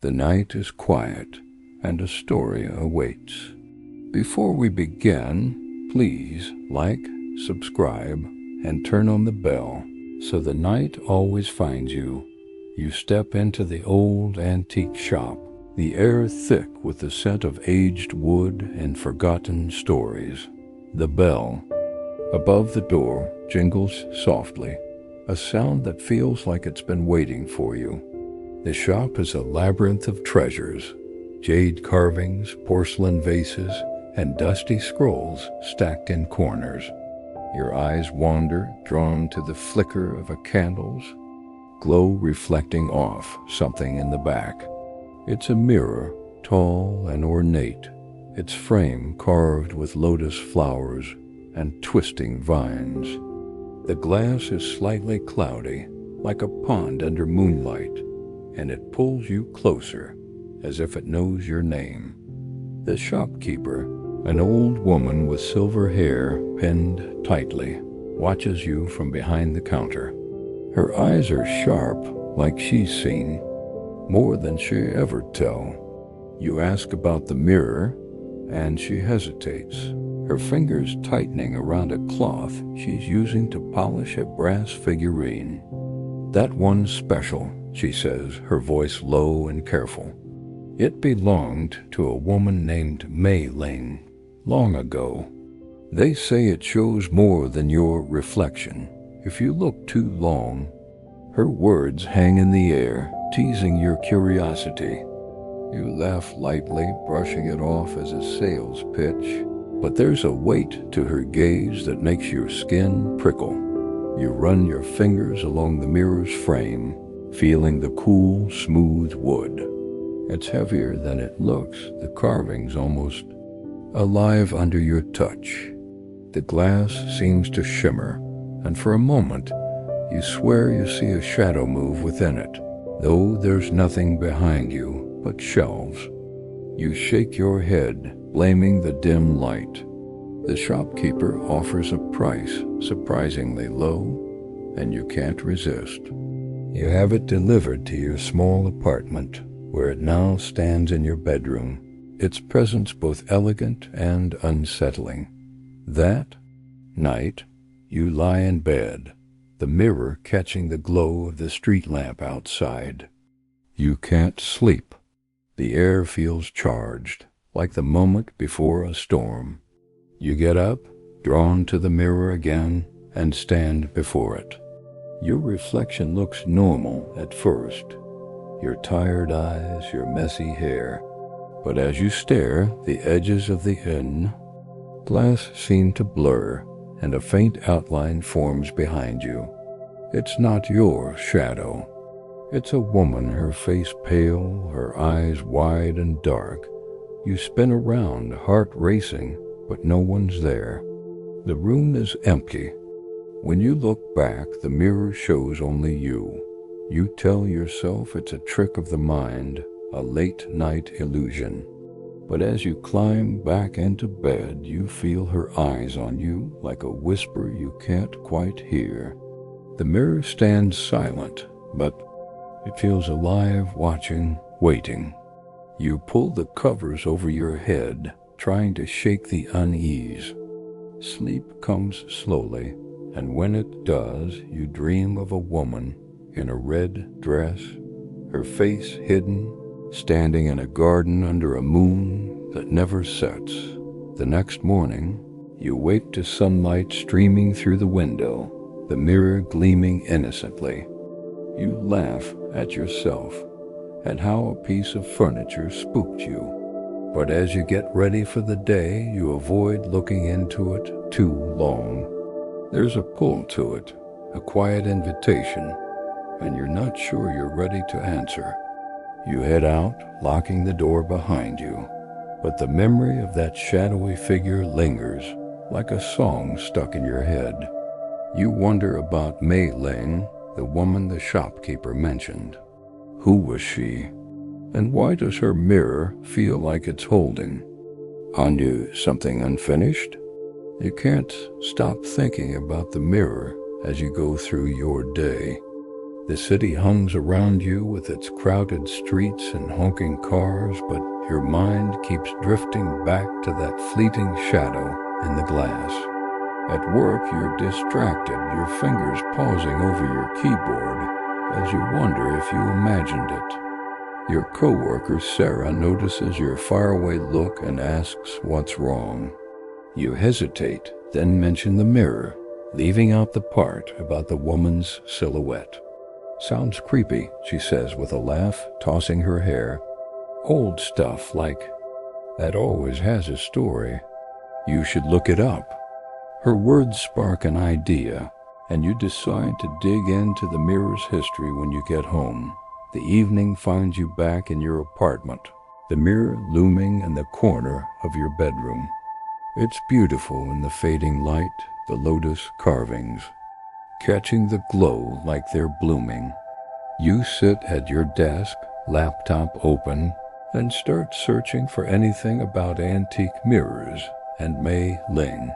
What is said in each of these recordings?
The night is quiet, and a story awaits. Before we begin, please like, subscribe, and turn on the bell so the night always finds you. You step into the old antique shop, the air thick with the scent of aged wood and forgotten stories. The bell above the door jingles softly, a sound that feels like it's been waiting for you. The shop is a labyrinth of treasures, jade carvings, porcelain vases, and dusty scrolls stacked in corners. Your eyes wander, drawn to the flicker of a candle's glow reflecting off something in the back. It's a mirror, tall and ornate, its frame carved with lotus flowers and twisting vines. The glass is slightly cloudy, like a pond under moonlight, and it pulls you closer, as if it knows your name. The shopkeeper, an old woman with silver hair pinned tightly, watches you from behind the counter. Her eyes are sharp, like she's seen more than she ever tell. You ask about the mirror, and she hesitates, her fingers tightening around a cloth she's using to polish a brass figurine. That one's special, she says, her voice low and careful. It belonged to a woman named Mei Ling, long ago. They say it shows more than your reflection. If you look too long, her words hang in the air, teasing your curiosity. You laugh lightly, brushing it off as a sales pitch, but there's a weight to her gaze that makes your skin prickle. You run your fingers along the mirror's frame, feeling the cool, smooth wood. It's heavier than it looks, the carvings almost alive under your touch. The glass seems to shimmer, and for a moment, you swear you see a shadow move within it, though there's nothing behind you but shelves. You shake your head, blaming the dim light. The shopkeeper offers a price surprisingly low, and you can't resist. You have it delivered to your small apartment, where it now stands in your bedroom, its presence both elegant and unsettling. That night, you lie in bed, the mirror catching the glow of the street lamp outside. You can't sleep. The air feels charged, like the moment before a storm. You get up, drawn to the mirror again, and stand before it. Your reflection looks normal at first, your tired eyes, your messy hair. But as you stare, the edges of the glass seem to blur, and a faint outline forms behind you. It's not your shadow. It's a woman, her face pale, her eyes wide and dark. You spin around, heart racing, but no one's there. The room is empty. When you look back, the mirror shows only you. You tell yourself it's a trick of the mind, a late-night illusion. But as you climb back into bed, you feel her eyes on you like a whisper you can't quite hear. The mirror stands silent, but it feels alive, watching, waiting. You pull the covers over your head, trying to shake the unease. Sleep comes slowly, and when it does, you dream of a woman in a red dress, her face hidden, standing in a garden under a moon that never sets. The next morning, you wake to sunlight streaming through the window, the mirror gleaming innocently. You laugh at yourself, at how a piece of furniture spooked you. But as you get ready for the day, you avoid looking into it too long. There's a pull to it, a quiet invitation, and you're not sure you're ready to answer. You head out, locking the door behind you, but the memory of that shadowy figure lingers, like a song stuck in your head. You wonder about Mei Ling, the woman the shopkeeper mentioned. Who was she? And why does her mirror feel like it's holding on you something unfinished? You can't stop thinking about the mirror as you go through your day. The city hums around you with its crowded streets and honking cars, but your mind keeps drifting back to that fleeting shadow in the glass. At work, you're distracted, your fingers pausing over your keyboard as you wonder if you imagined it. Your coworker, Sarah, notices your faraway look and asks what's wrong. You hesitate, then mention the mirror, leaving out the part about the woman's silhouette. Sounds creepy, she says with a laugh, tossing her hair. Old stuff like, that always has a story. You should look it up. Her words spark an idea, and you decide to dig into the mirror's history when you get home. The evening finds you back in your apartment, the mirror looming in the corner of your bedroom. It's beautiful in the fading light, the lotus carvings, catching the glow like they're blooming. You sit at your desk, laptop open, and start searching for anything about antique mirrors and Mei Ling.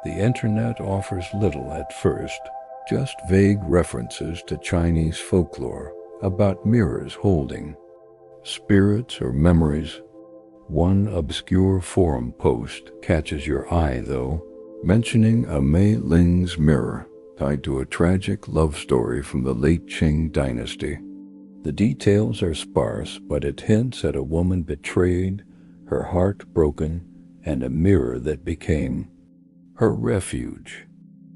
The internet offers little at first, just vague references to Chinese folklore about mirrors holding spirits or memories. One obscure forum post catches your eye, though, mentioning a Mei Ling's mirror tied to a tragic love story from the late Qing dynasty. The details are sparse, but it hints at a woman betrayed, her heart broken, and a mirror that became her refuge.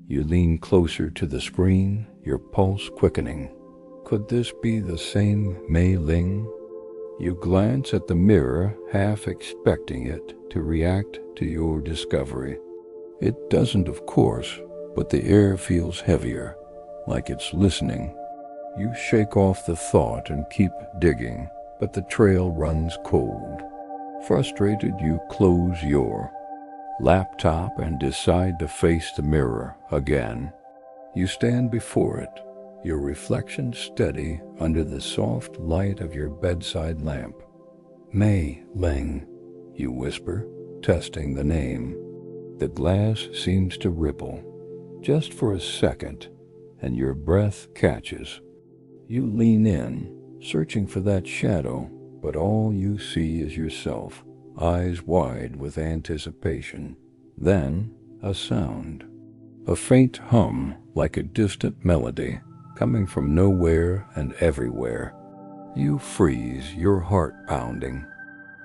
You lean closer to the screen, your pulse quickening. Could this be the same Mei Ling? You glance at the mirror, half expecting it to react to your discovery. It doesn't, of course, but the air feels heavier, like it's listening. You shake off the thought and keep digging, but the trail runs cold. Frustrated, you close your laptop and decide to face the mirror again. You stand before it, your reflection steady under the soft light of your bedside lamp. Mei Ling, you whisper, testing the name. The glass seems to ripple, just for a second, and your breath catches. You lean in, searching for that shadow, but all you see is yourself, eyes wide with anticipation. Then, a sound. A faint hum, like a distant melody, coming from nowhere and everywhere. You freeze, your heart pounding.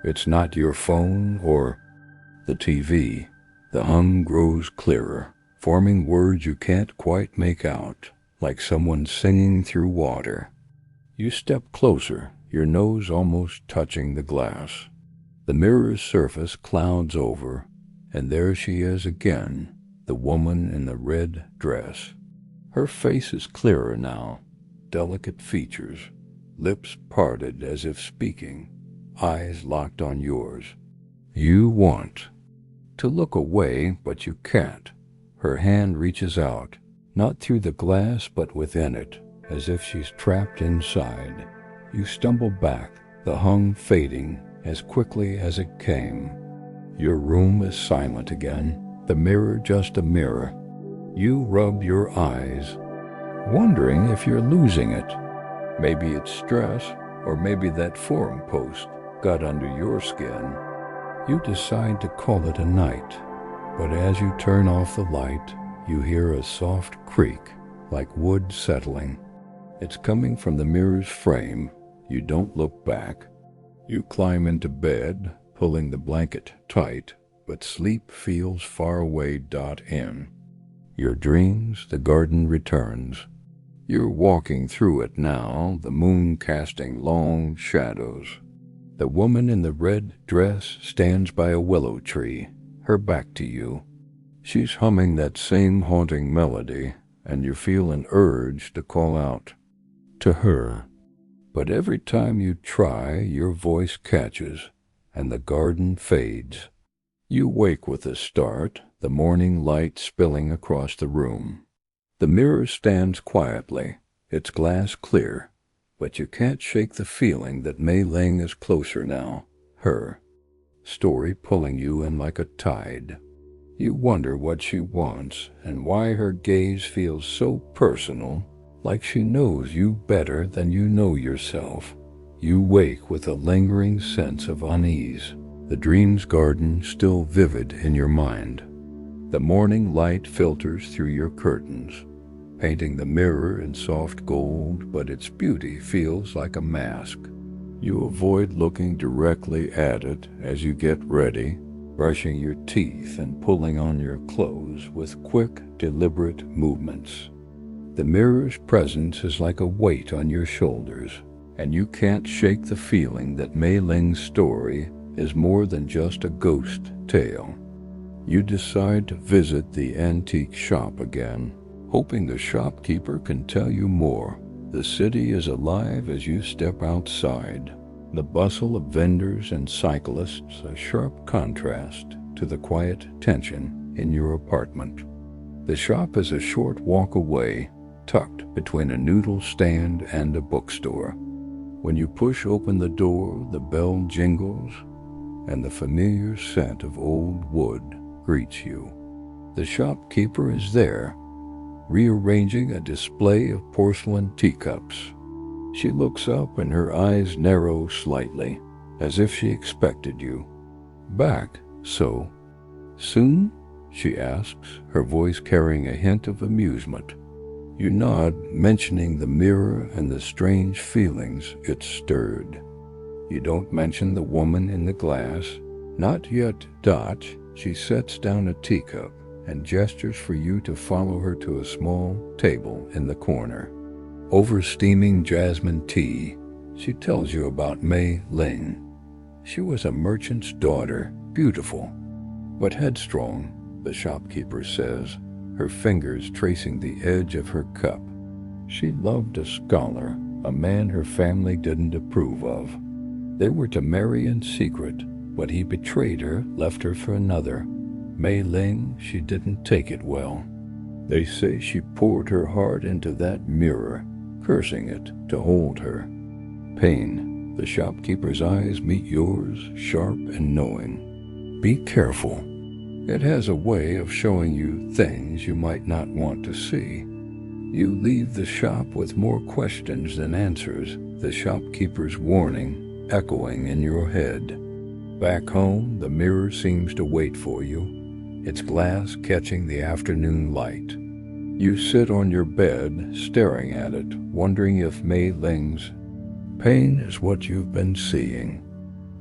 It's not your phone or the TV. The hum grows clearer, forming words you can't quite make out, like someone singing through water. You step closer, your nose almost touching the glass. The mirror's surface clouds over, and there she is again, the woman in the red dress. Her face is clearer now, delicate features, lips parted as if speaking, eyes locked on yours. You want to look away, but you can't. Her hand reaches out, not through the glass but within it, as if she's trapped inside. You stumble back, the hum fading as quickly as it came. Your room is silent again, the mirror just a mirror. You rub your eyes, wondering if you're losing it. Maybe it's stress, or maybe that forum post got under your skin. You decide to call it a night, but as you turn off the light, you hear a soft creak, like wood settling. It's coming from the mirror's frame. You don't look back. You climb into bed, pulling the blanket tight, but sleep feels far away. In your dreams, the garden returns. You're walking through it now, the moon casting long shadows. The woman in the red dress stands by a willow tree, her back to you. She's humming that same haunting melody, and you feel an urge to call out to her. But every time you try, your voice catches, and the garden fades. You wake with a start, the morning light spilling across the room. The mirror stands quietly, its glass clear, but you can't shake the feeling that Mei Ling is closer now, her story pulling you in like a tide. You wonder what she wants and why her gaze feels so personal, like she knows you better than you know yourself. You wake with a lingering sense of unease, the dream's garden still vivid in your mind. The morning light filters through your curtains, painting the mirror in soft gold, but its beauty feels like a mask. You avoid looking directly at it as you get ready, brushing your teeth and pulling on your clothes with quick, deliberate movements. The mirror's presence is like a weight on your shoulders, and you can't shake the feeling that Mei Ling's story is more than just a ghost tale. You decide to visit the antique shop again, hoping the shopkeeper can tell you more. The city is alive as you step outside, the bustle of vendors and cyclists a sharp contrast to the quiet tension in your apartment. The shop is a short walk away, tucked between a noodle stand and a bookstore. When you push open the door, the bell jingles, and the familiar scent of old wood greets you. The shopkeeper is there, rearranging a display of porcelain teacups. She looks up and her eyes narrow slightly, as if she expected you. "Back so soon?" she asks, her voice carrying a hint of amusement. You nod, mentioning the mirror and the strange feelings it stirred. You don't mention the woman in the glass. "Not yet, Dot." She sets down a teacup and gestures for you to follow her to a small table in the corner. Over steaming jasmine tea, she tells you about Mei Ling. She was a merchant's daughter, beautiful, but headstrong, the shopkeeper says, her fingers tracing the edge of her cup. She loved a scholar, a man her family didn't approve of. They were to marry in secret, but he betrayed her, left her for another. Mei Ling, she didn't take it well. They say she poured her heart into that mirror, cursing it to hold her. Pain, the shopkeeper's eyes meet yours, sharp and knowing. Be careful. It has a way of showing you things you might not want to see. You leave the shop with more questions than answers, the shopkeeper's warning echoing in your head. Back home, the mirror seems to wait for you, its glass catching the afternoon light. You sit on your bed, staring at it, wondering if Mei Ling's pain is what you've been seeing.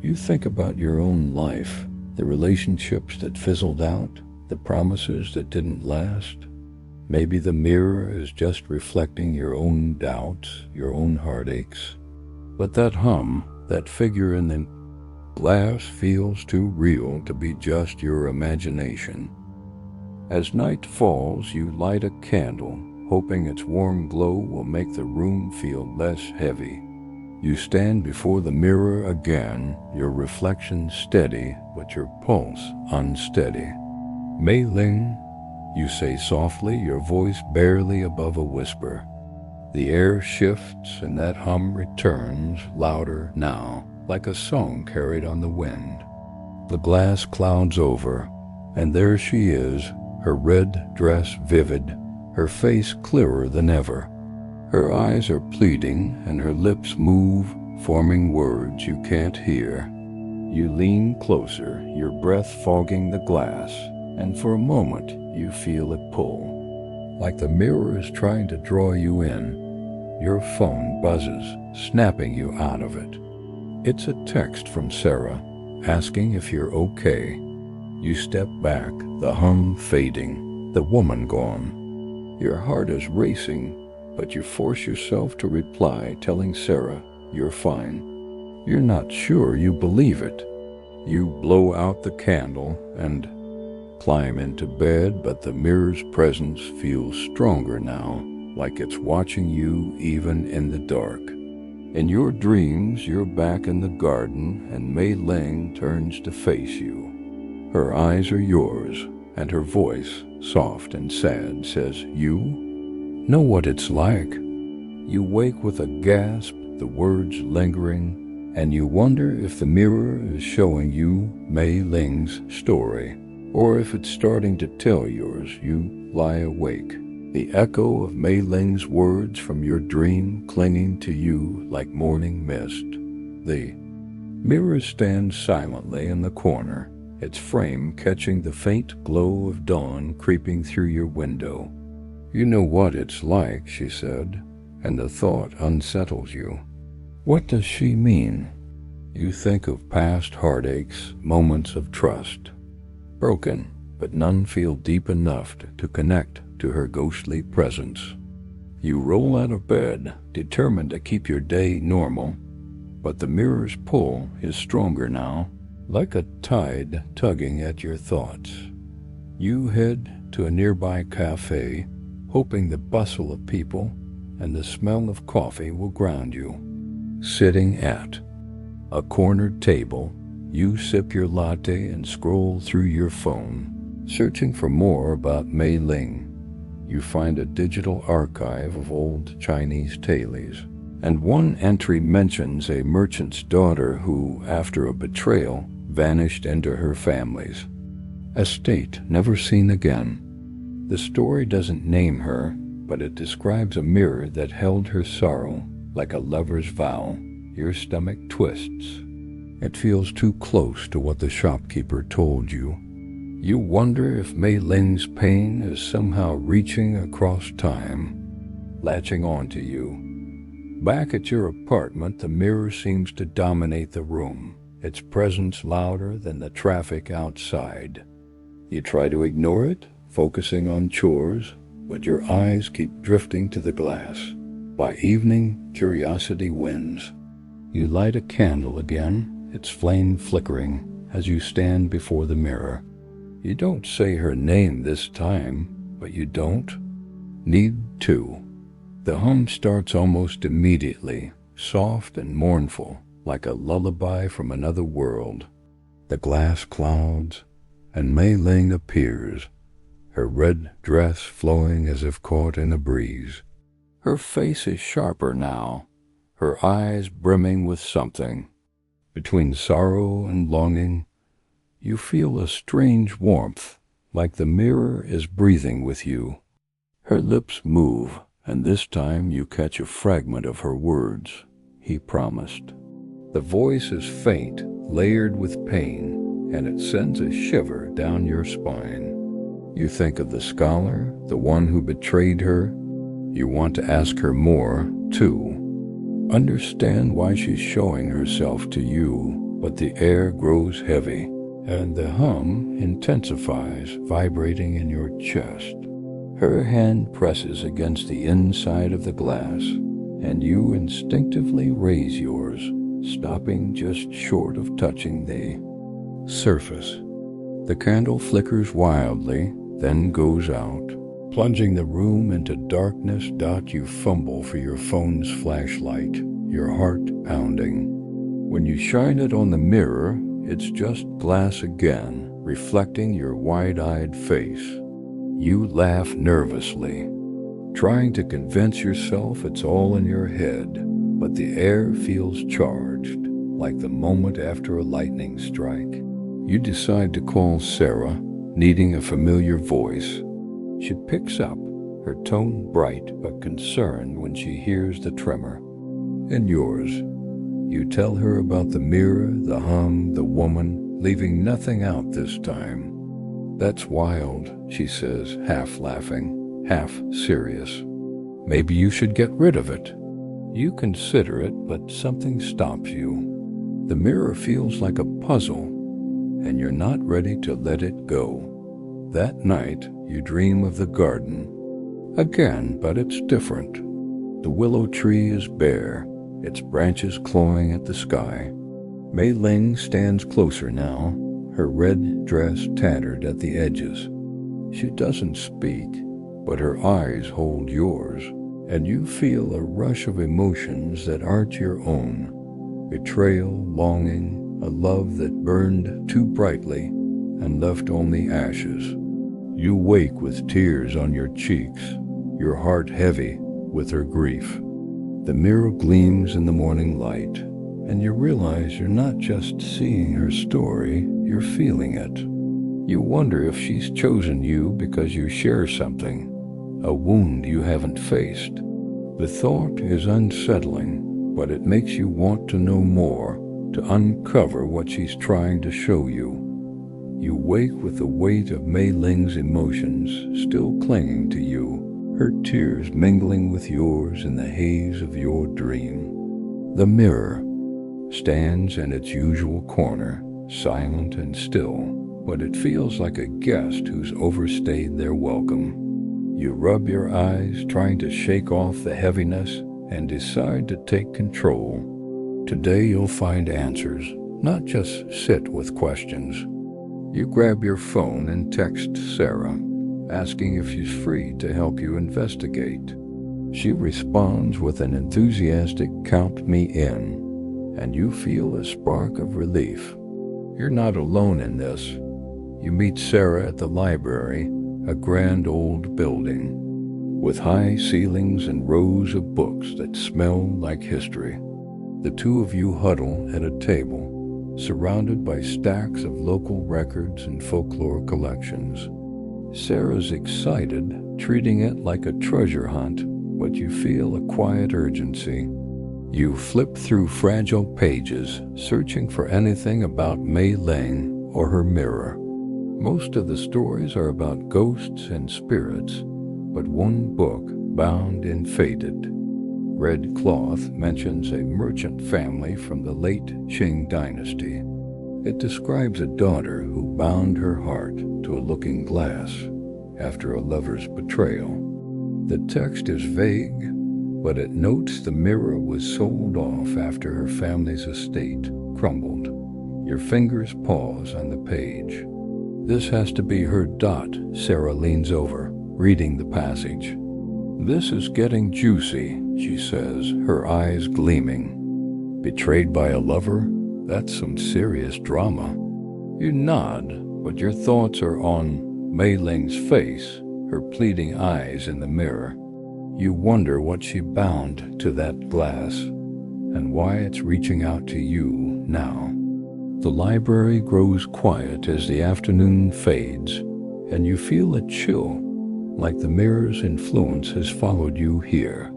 You think about your own life, the relationships that fizzled out, the promises that didn't last. Maybe the mirror is just reflecting your own doubts, your own heartaches. But that hum, that figure in the glass feels too real to be just your imagination. As night falls, you light a candle, hoping its warm glow will make the room feel less heavy. You stand before the mirror again, your reflection steady, but your pulse unsteady. "Mei Ling," you say softly, your voice barely above a whisper. The air shifts and that hum returns, louder now, like a song carried on the wind. The glass clouds over, and there she is, her red dress vivid, her face clearer than ever. Her eyes are pleading, and her lips move, forming words you can't hear. You lean closer, your breath fogging the glass, and for a moment you feel it pull. Like the mirror is trying to draw you in. Your phone buzzes, snapping you out of it. It's a text from Sarah, asking if you're okay. You step back, the hum fading, the woman gone. Your heart is racing, but you force yourself to reply, telling Sarah you're fine. You're not sure you believe it. You blow out the candle and climb into bed, but the mirror's presence feels stronger now, like it's watching you even in the dark. In your dreams, you're back in the garden, and Mei Ling turns to face you. Her eyes are yours, and her voice, soft and sad, says, "You know what it's like." You wake with a gasp, the words lingering, and you wonder if the mirror is showing you Mei Ling's story, or if it's starting to tell yours. You lie awake, the echo of Mei Ling's words from your dream clinging to you like morning mist. The mirror stands silently in the corner, its frame catching the faint glow of dawn creeping through your window. You know what it's like, she said, and the thought unsettles you. What does she mean? You think of past heartaches, moments of trust. Broken, but none feel deep enough to connect to her ghostly presence. You roll out of bed, determined to keep your day normal, but the mirror's pull is stronger now, like a tide tugging at your thoughts. You head to a nearby cafe, hoping the bustle of people and the smell of coffee will ground you. Sitting at a cornered table, you sip your latte and scroll through your phone, searching for more about Mei Ling. You find a digital archive of old Chinese talis, and one entry mentions a merchant's daughter who, after a betrayal, vanished into her family's estate, never seen again. The story doesn't name her, but it describes a mirror that held her sorrow like a lover's vow. Your stomach twists. It feels too close to what the shopkeeper told you. You wonder if Mei Ling's pain is somehow reaching across time, latching onto you. Back at your apartment, the mirror seems to dominate the room, its presence louder than the traffic outside. You try to ignore it, focusing on chores, but your eyes keep drifting to the glass. By evening, curiosity wins. You light a candle again, its flame flickering as you stand before the mirror. You don't say her name this time, but you don't need to. The hum starts almost immediately, soft and mournful, like a lullaby from another world. The glass clouds, and Mei Ling appears, her red dress flowing as if caught in a breeze. Her face is sharper now, her eyes brimming with something. Between sorrow and longing, you feel a strange warmth, like the mirror is breathing with you. Her lips move, and this time you catch a fragment of her words. He promised. The voice is faint, layered with pain, and it sends a shiver down your spine. You think of the scholar, the one who betrayed her. You want to ask her more, too. Understand why she's showing herself to you, but the air grows heavy, and the hum intensifies, vibrating in your chest. Her hand presses against the inside of the glass, and you instinctively raise yours, stopping just short of touching the surface. The candle flickers wildly, then goes out, plunging the room into darkness. You fumble for your phone's flashlight, your heart pounding. When you shine it on the mirror, it's just glass again, reflecting your wide-eyed face. You laugh nervously, trying to convince yourself it's all in your head, but the air feels charged, like the moment after a lightning strike. You decide to call Sarah, needing a familiar voice. She picks up, her tone bright but concerned when she hears the tremor. And yours. You tell her about the mirror, the hum, the woman, leaving nothing out this time. That's wild, she says, half laughing, half serious. Maybe you should get rid of it. You consider it, but something stops you. The mirror feels like a puzzle, and you're not ready to let it go. That night, you dream of the garden. Again, but it's different. The willow tree is bare, its branches clawing at the sky. Mei Ling stands closer now, her red dress tattered at the edges. She doesn't speak, but her eyes hold yours, and you feel a rush of emotions that aren't your own. Betrayal, longing, a love that burned too brightly and left only ashes. You wake with tears on your cheeks, your heart heavy with her grief. The mirror gleams in the morning light, and you realize you're not just seeing her story, you're feeling it. You wonder if she's chosen you because you share something, a wound you haven't faced. The thought is unsettling, but it makes you want to know more, to uncover what she's trying to show you. You wake with the weight of Mei Ling's emotions still clinging to you, her tears mingling with yours in the haze of your dream. The mirror stands in its usual corner, silent and still, but it feels like a guest who's overstayed their welcome. You rub your eyes, trying to shake off the heaviness, and decide to take control. Today you'll find answers, not just sit with questions. You grab your phone and text Sarah, asking if she's free to help you investigate. She responds with an enthusiastic "count me in," and you feel a spark of relief. You're not alone in this. You meet Sarah at the library, a grand old building, with high ceilings and rows of books that smell like history. The two of you huddle at a table, surrounded by stacks of local records and folklore collections. Sarah's excited, treating it like a treasure hunt, but you feel a quiet urgency. You flip through fragile pages, searching for anything about Mei Ling or her mirror. Most of the stories are about ghosts and spirits, but one book, bound in faded red cloth, mentions a merchant family from the late Qing dynasty. It describes a daughter who bound her heart to a looking glass after a lover's betrayal. The text is vague, but it notes the mirror was sold off after her family's estate crumbled. Your fingers pause on the page. This has to be her dot. Sarah leans over, reading the passage. This is getting juicy, she says, her eyes gleaming. Betrayed by a lover? That's some serious drama. You nod, but your thoughts are on Mei Ling's face, her pleading eyes in the mirror. You wonder what she bound to that glass, and why it's reaching out to you now. The library grows quiet as the afternoon fades, and you feel a chill, like the mirror's influence has followed you here.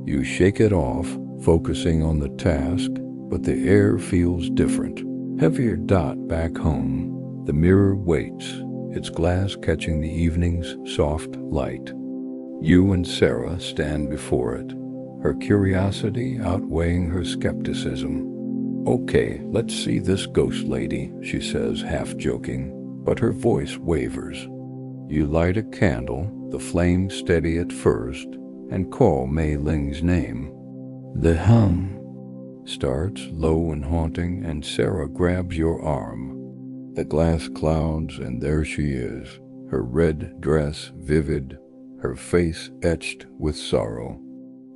You shake it off, focusing on the task, but the air feels different. Heavier dot back home. The mirror waits, its glass catching the evening's soft light. You and Sarah stand before it, her curiosity outweighing her skepticism. Okay, let's see this ghost lady, she says, half joking, but her voice wavers. You light a candle, the flame steady at first, and call Mei Ling's name. The hum starts low and haunting, and Sarah grabs your arm. The glass clouds, and there she is, her red dress vivid, her face etched with sorrow.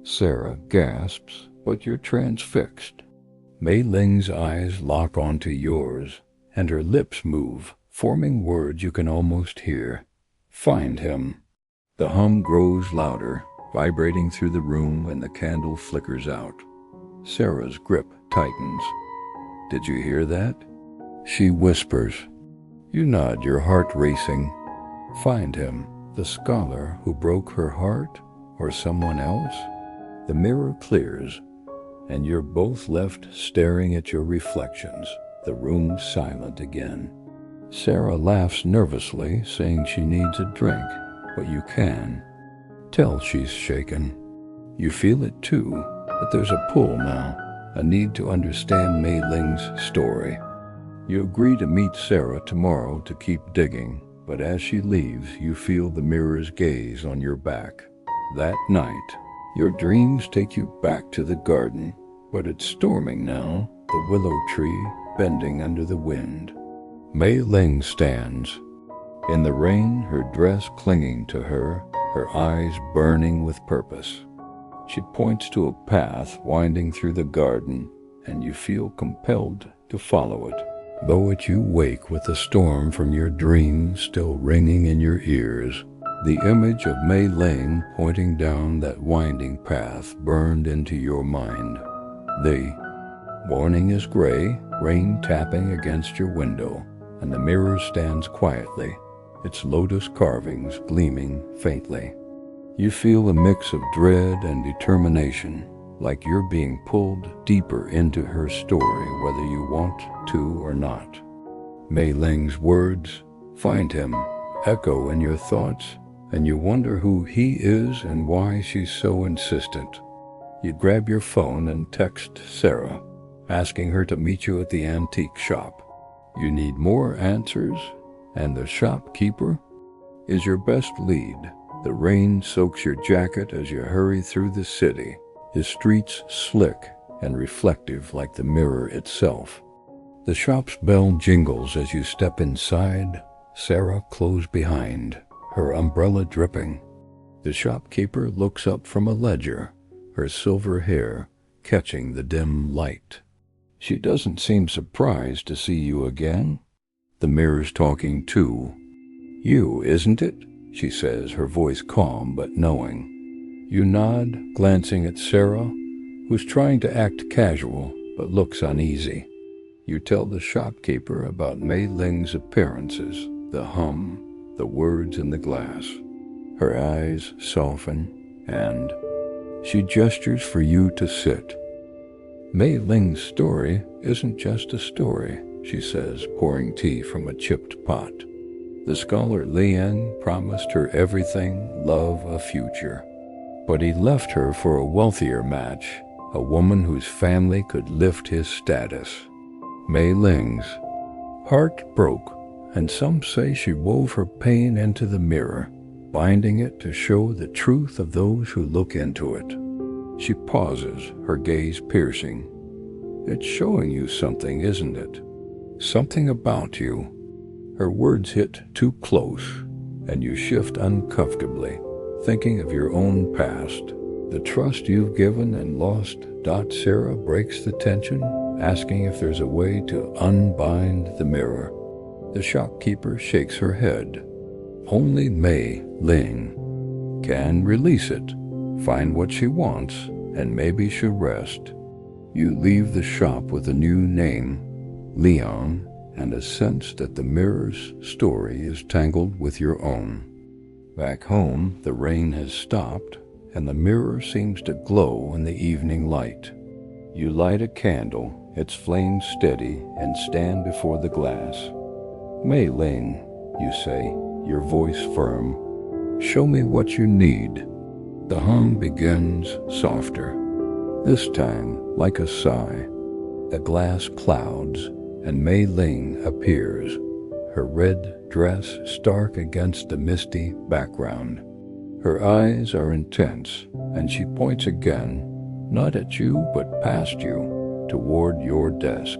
Sarah gasps, but you're transfixed. Mei Ling's eyes lock onto yours, and her lips move, forming words you can almost hear. Find him. The hum grows louder, vibrating through the room when the candle flickers out. Sarah's grip tightens. Did you hear that? She whispers. You nod, your heart racing. Find him. The scholar who broke her heart, or someone else? The mirror clears, and you're both left staring at your reflections, the room silent again. Sarah laughs nervously, saying she needs a drink, but you can tell she's shaken. You feel it too, but there's a pull now, a need to understand Mei Ling's story. You agree to meet Sarah tomorrow to keep digging, but as she leaves, you feel the mirror's gaze on your back. That night, your dreams take you back to the garden, but it's storming now, the willow tree bending under the wind. Mei Ling stands. In the rain, her dress clinging to her, her eyes burning with purpose. She points to a path winding through the garden, and you feel compelled to follow it, though you wake with the storm from your dreams still ringing in your ears. The image of Mei Ling pointing down that winding path burned into your mind. The morning is gray, rain tapping against your window, and the mirror stands quietly, its lotus carvings gleaming faintly. You feel a mix of dread and determination, like you're being pulled deeper into her story whether you want to or not. Mei Ling's words, "Find him," echo in your thoughts, and you wonder who he is and why she's so insistent. You grab your phone and text Sarah, asking her to meet you at the antique shop. You need more answers, and the shopkeeper is your best lead. The rain soaks your jacket as you hurry through the city, his streets slick and reflective like the mirror itself. The shop's bell jingles as you step inside, Sarah close behind, her umbrella dripping. The shopkeeper looks up from a ledger, her silver hair catching the dim light. She doesn't seem surprised to see you again. The mirror's talking too. "You, isn't it?" she says, her voice calm but knowing. You nod, glancing at Sarah, who's trying to act casual but looks uneasy. You tell the shopkeeper about Mei Ling's appearances, the hum, the words in the glass. Her eyes soften, and she gestures for you to sit. Mei Ling's story isn't just a story, she says, pouring tea from a chipped pot. The scholar Liang promised her everything, love, a future. But he left her for a wealthier match, a woman whose family could lift his status. Mei Ling's heart broke, and some say she wove her pain into the mirror, binding it to show the truth of those who look into it. She pauses, her gaze piercing. It's showing you something, isn't it? Something about you. Her words hit too close, and you shift uncomfortably, thinking of your own past, the trust you've given and lost. Sarah breaks the tension, asking if there's a way to unbind the mirror. The shopkeeper shakes her head. Only Mei Ling can release it, find what she wants, and maybe she'll rest. You leave the shop with a new name, Leon, and a sense that the mirror's story is tangled with your own. Back home, the rain has stopped, and the mirror seems to glow in the evening light. You light a candle, its flame steady, and stand before the glass. Mei Ling, you say, your voice firm, show me what you need. The hum begins softer, this time like a sigh. The glass clouds, and Mei Ling appears, her red dress stark against the misty background. Her eyes are intense, and she points again, not at you but past you, toward your desk.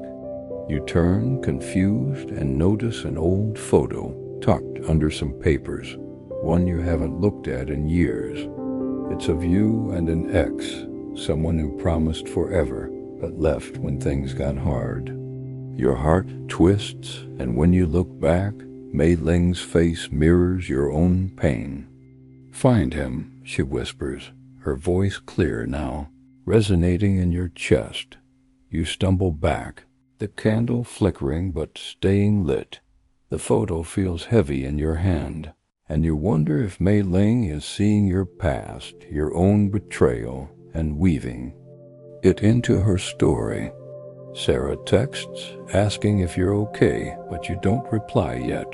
You turn, confused, and notice an old photo tucked under some papers, one you haven't looked at in years. It's of you and an ex, someone who promised forever, but left when things got hard. Your heart twists, and when you look back, Mei Ling's face mirrors your own pain. Find him, she whispers, her voice clear now, resonating in your chest. You stumble back, the candle flickering but staying lit. The photo feels heavy in your hand, and you wonder if Mei Ling is seeing your past, your own betrayal, and weaving it into her story. Sarah texts, asking if you're okay, but you don't reply yet.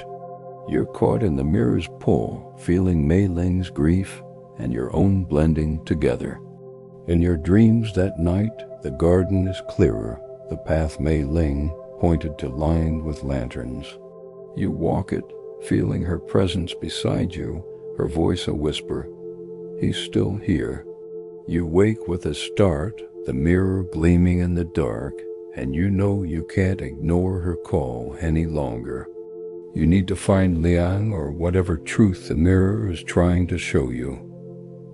You're caught in the mirror's pull, feeling Mei Ling's grief and your own blending together. In your dreams that night, the garden is clearer, the path Mei Ling pointed to lined with lanterns. You walk it, feeling her presence beside you, her voice a whisper. He's still here. You wake with a start, the mirror gleaming in the dark, and you know you can't ignore her call any longer. You need to find Liang or whatever truth the mirror is trying to show you.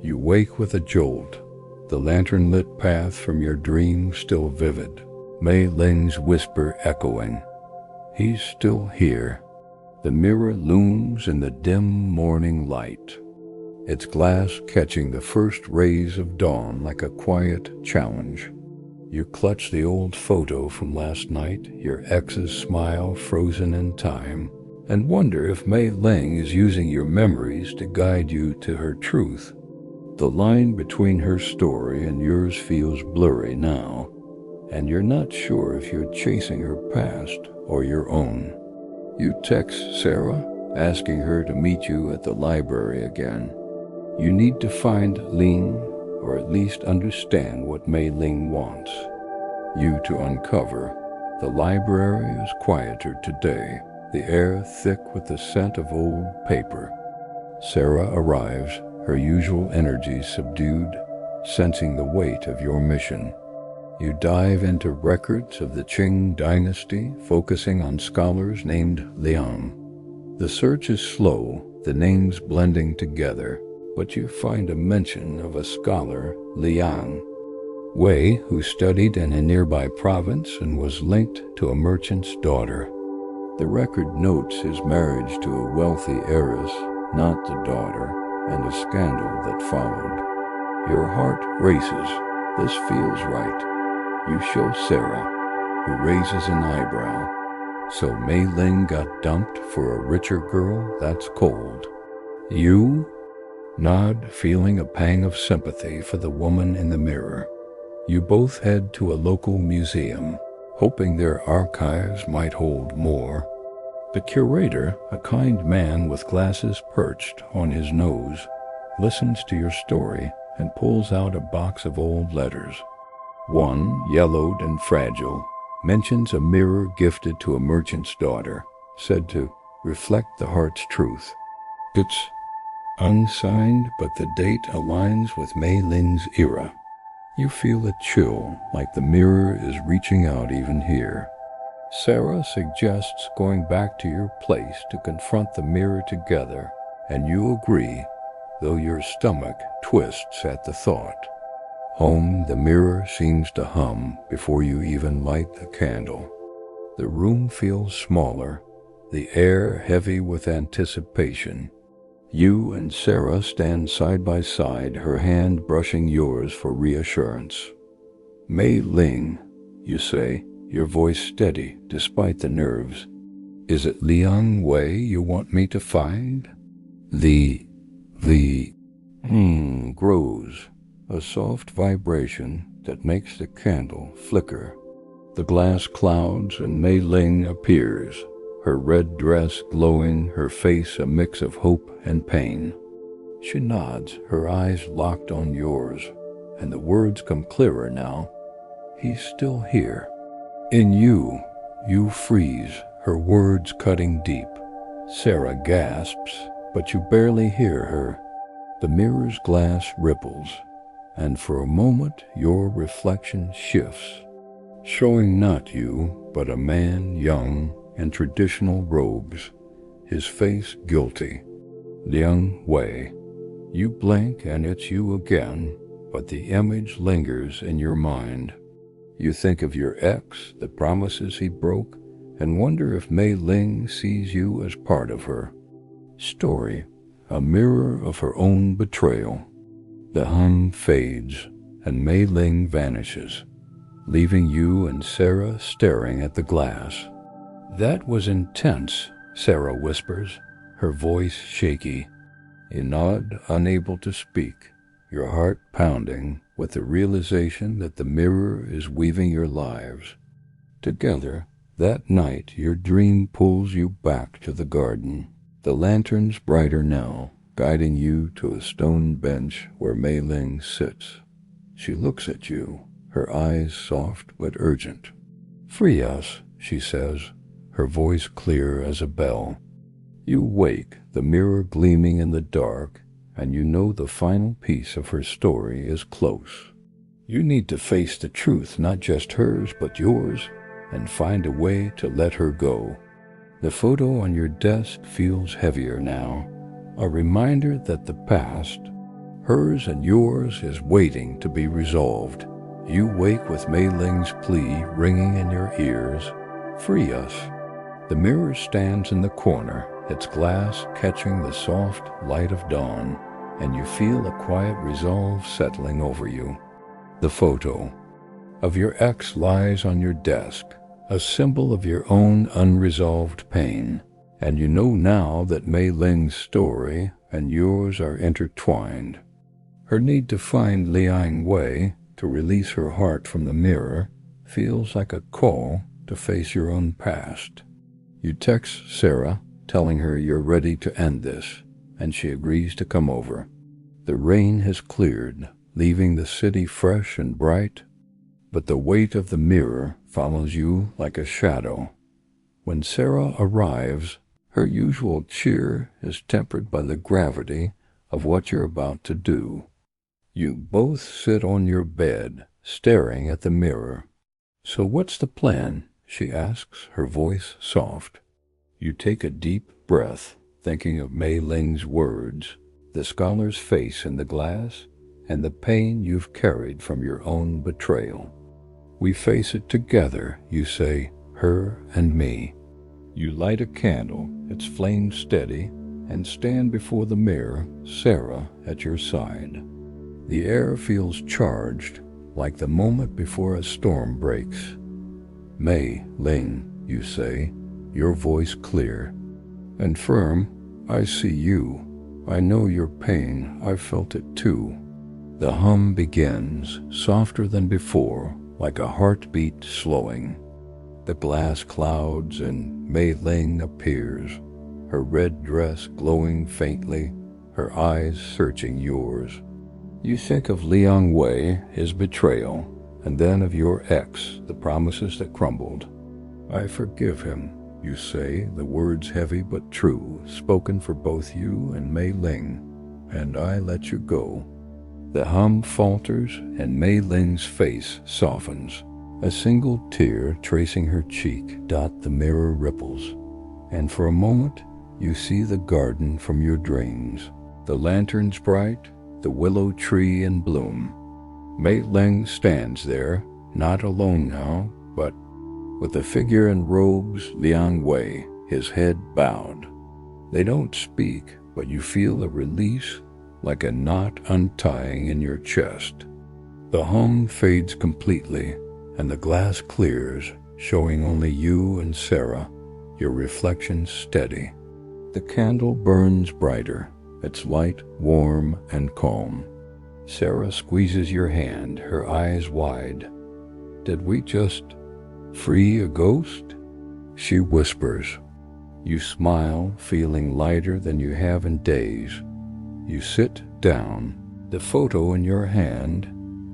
You wake with a jolt, the lantern-lit path from your dream still vivid, Mei Ling's whisper echoing. He's still here. The mirror looms in the dim morning light, its glass catching the first rays of dawn like a quiet challenge. You clutch the old photo from last night, your ex's smile frozen in time, and wonder if Mei Ling is using your memories to guide you to her truth. The line between her story and yours feels blurry now, and you're not sure if you're chasing her past or your own. You text Sarah, asking her to meet you at the library again. You need to find Ling, or at least understand what Mei Ling wants you to uncover. The library is quieter today, the air thick with the scent of old paper. Sarah arrives, her usual energy subdued, sensing the weight of your mission. You dive into records of the Qing dynasty, focusing on scholars named Liang. The search is slow, the names blending together, but you find a mention of a scholar, Liang Wei, who studied in a nearby province and was linked to a merchant's daughter. The record notes his marriage to a wealthy heiress, not the daughter, and a scandal that followed. Your heart races. This feels right. You show Sarah, who raises an eyebrow. So Mei Ling got dumped for a richer girl? That's cold. You nod, feeling a pang of sympathy for the woman in the mirror. You both head to a local museum, hoping their archives might hold more. The curator, a kind man with glasses perched on his nose, listens to your story and pulls out a box of old letters. One, yellowed and fragile, mentions a mirror gifted to a merchant's daughter, said to reflect the heart's truth. It's unsigned, but the date aligns with Mei Ling's era. You feel a chill, like the mirror is reaching out even here. Sarah suggests going back to your place to confront the mirror together, and you agree, though your stomach twists at the thought. Home, the mirror seems to hum before you even light the candle. The room feels smaller, the air heavy with anticipation. You and Sarah stand side by side, her hand brushing yours for reassurance. Mei Ling, you say, your voice steady despite the nerves. Is it Liang Wei you want me to find? The grows, a soft vibration that makes the candle flicker. The glass clouds and Mei Ling appears, her red dress glowing, her face a mix of hope and pain. She nods, her eyes locked on yours, and the words come clearer now. He's still here. In you freeze, her words cutting deep. Sarah gasps, but you barely hear her. The mirror's glass ripples, and for a moment your reflection shifts, showing not you, but a man young in traditional robes, his face guilty. Liang Wei. You blink and it's you again, but the image lingers in your mind. You think of your ex, the promises he broke, and wonder if Mei Ling sees you as part of her story, a mirror of her own betrayal. The hum fades, and Mei Ling vanishes, leaving you and Sarah staring at the glass. That was intense, Sarah whispers, her voice shaky. You nod, unable to speak, your heart pounding with the realization that the mirror is weaving your lives. Together, that night your dream pulls you back to the garden, the lanterns brighter now, guiding you to a stone bench where Mei Ling sits. She looks at you, her eyes soft but urgent. Free us, she says, her voice clear as a bell. You wake, the mirror gleaming in the dark, and you know the final piece of her story is close. You need to face the truth, not just hers, but yours, and find a way to let her go. The photo on your desk feels heavier now, a reminder that the past, hers and yours, is waiting to be resolved. You wake with Mei Ling's plea ringing in your ears. Free us. The mirror stands in the corner, its glass catching the soft light of dawn, and you feel a quiet resolve settling over you. The photo of your ex lies on your desk, a symbol of your own unresolved pain, and you know now that Mei Ling's story and yours are intertwined. Her need to find Liang Wei, to release her heart from the mirror, feels like a call to face your own past. You text Sarah, telling her you're ready to end this, and she agrees to come over. The rain has cleared, leaving the city fresh and bright, but the weight of the mirror follows you like a shadow. When Sarah arrives, her usual cheer is tempered by the gravity of what you're about to do. You both sit on your bed, staring at the mirror. "So what's the plan?" she asks, her voice soft. You take a deep breath, thinking of Mei Ling's words, the scholar's face in the glass, and the pain you've carried from your own betrayal. "We face it together," you say, "her and me." You light a candle, its flame steady, and stand before the mirror, Sarah at your side. The air feels charged, like the moment before a storm breaks. "Mei Ling," you say, your voice clear and firm, "I see you. I know your pain. I've felt it too." The hum begins, softer than before, like a heartbeat slowing. The glass clouds and Mei Ling appears, her red dress glowing faintly, her eyes searching yours. You think of Liang Wei, his betrayal, and then of your ex, the promises that crumbled. "I forgive him," you say, the words heavy but true, spoken for both you and Mei Ling, "and I let you go." The hum falters and Mei Ling's face softens. A single tear tracing her cheek dot the mirror ripples, and for a moment you see the garden from your dreams. The lanterns bright, the willow tree in bloom. Mei Ling stands there, not alone now, but with the figure in robes, Liang Wei, his head bowed. They don't speak, but you feel a release, like a knot untying in your chest. The hum fades completely, and the glass clears, showing only you and Sarah, your reflection steady. The candle burns brighter, its light warm and calm. Sarah squeezes your hand, her eyes wide. "Did we just free a ghost?" She whispers. You smile, feeling lighter than you have in days. You sit down, the photo in your hand,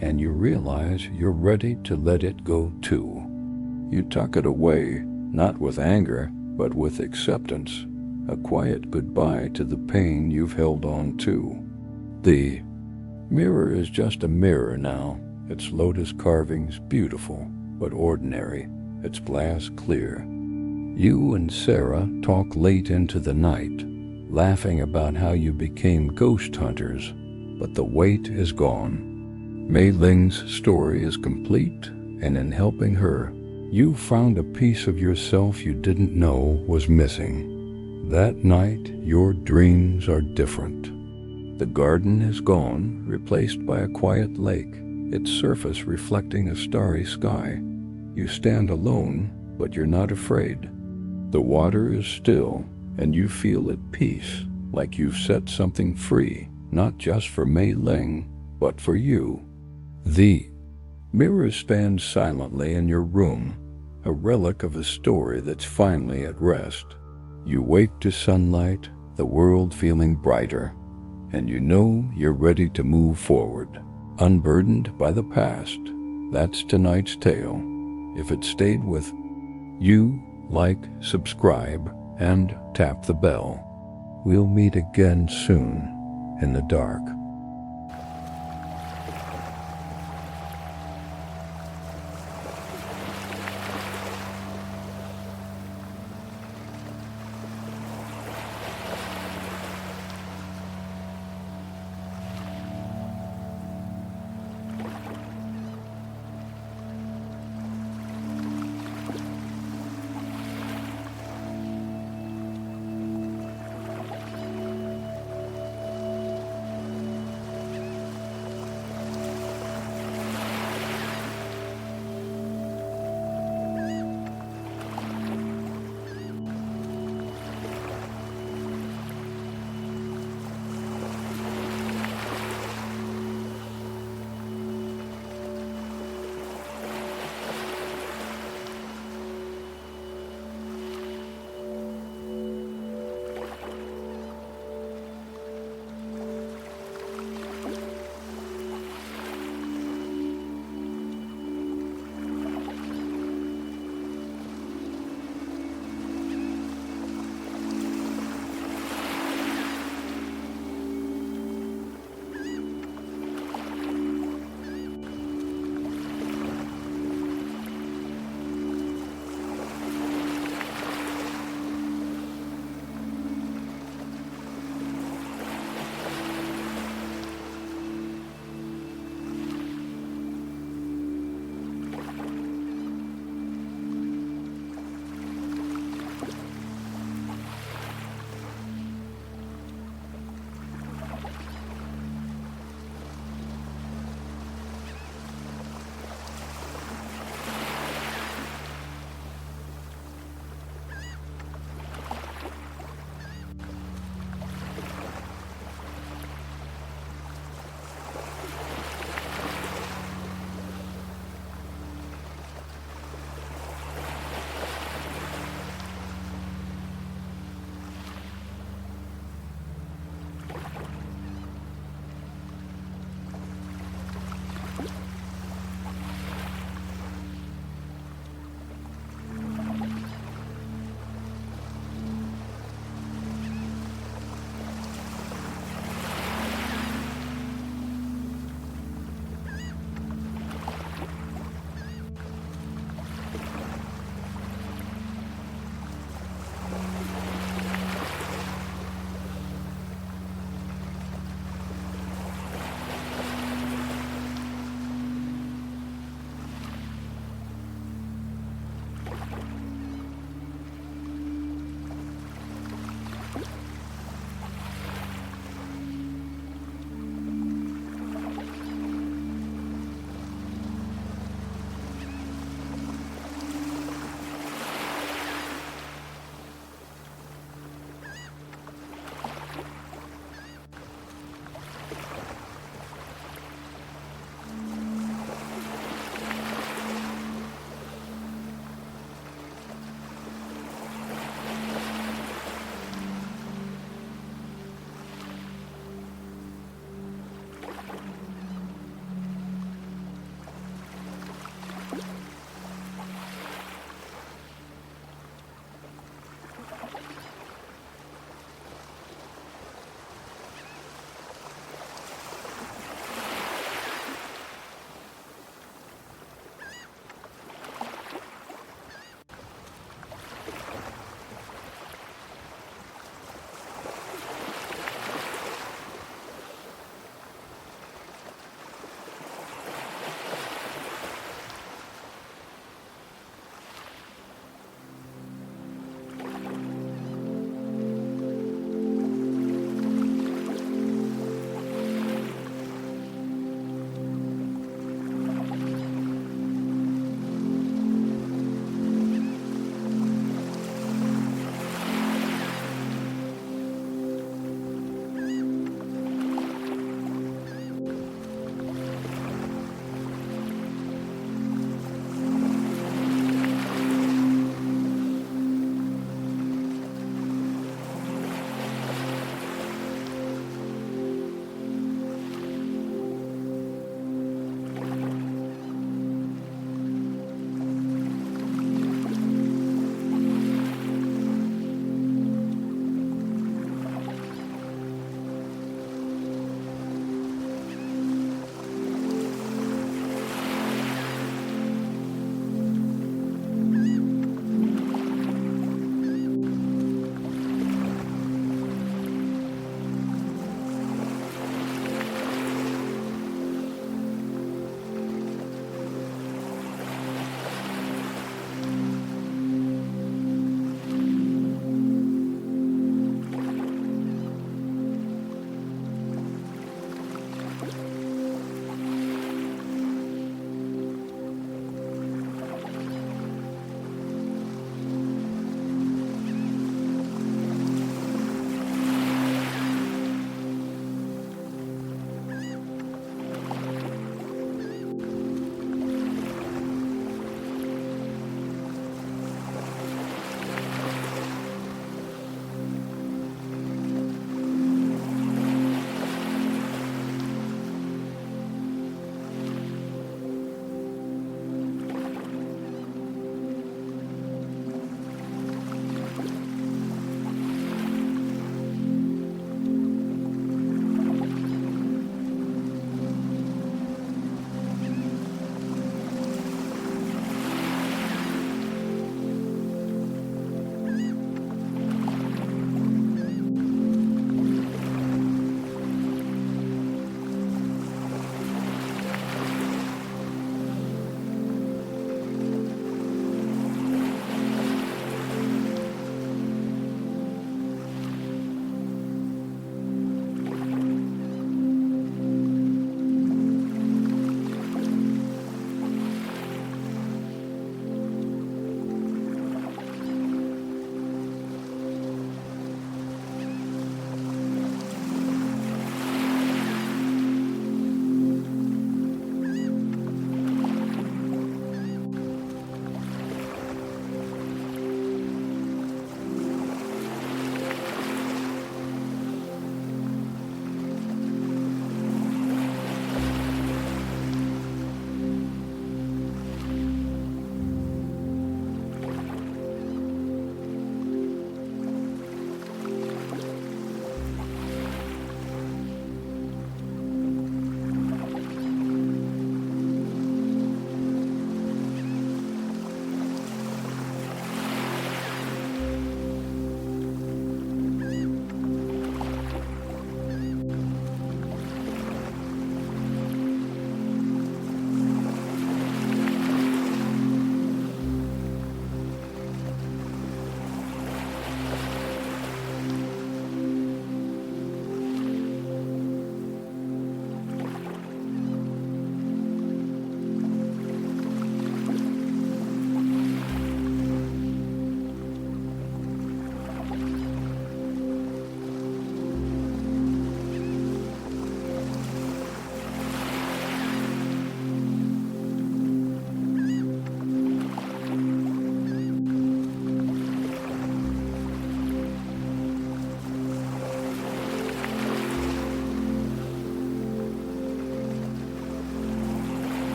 and you realize you're ready to let it go too. You tuck it away, not with anger, but with acceptance, a quiet goodbye to the pain you've held on to. The mirror is just a mirror now, its lotus carvings beautiful, but ordinary, its glass clear. You and Sarah talk late into the night, laughing about how you became ghost hunters, but the weight is gone. Mei Ling's story is complete, and in helping her, you found a piece of yourself you didn't know was missing. That night, your dreams are different. The garden is gone, replaced by a quiet lake, its surface reflecting a starry sky. You stand alone, but you're not afraid. The water is still, and you feel at peace, like you've set something free, not just for Mei Ling, but for you. The mirror stands silently in your room, a relic of a story that's finally at rest. You wake to sunlight, the world feeling brighter, and you know you're ready to move forward, unburdened by the past. That's tonight's tale. If it stayed with you, like, subscribe, and tap the bell. We'll meet again soon in the dark.